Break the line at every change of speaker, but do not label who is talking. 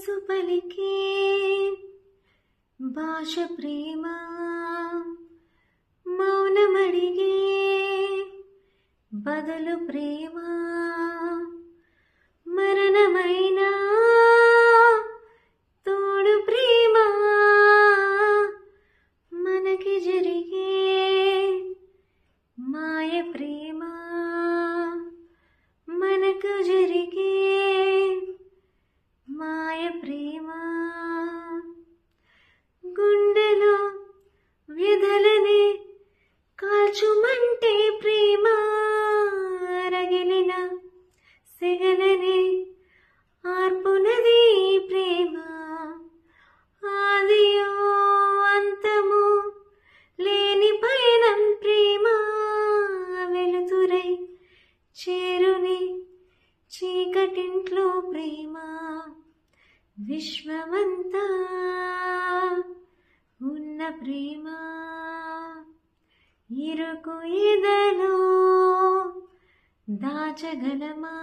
మనసు పలికే భాష ప్రేమ, మౌనమడిగే బదులు ప్రేమ, మరణమైన తోడు ప్రేమ, మనకి జరిగే మాయ ప్రేమ, మనకు జరిగే మాయ ప్రేమ. గుండెలో వ్యధలని కాల్చుమంటే ప్రేమ, రగిలిన సెగలని ఆర్పునది ప్రేమ. ఆదియో అంతము లేని పయనం ప్రేమ, వెలుతురై చేరుని చీకటింట్లో ప్రేమ. విశ్వమంతా ఉన్న ప్రేమ, ఇరుకు ఎదలో దాచగలమా?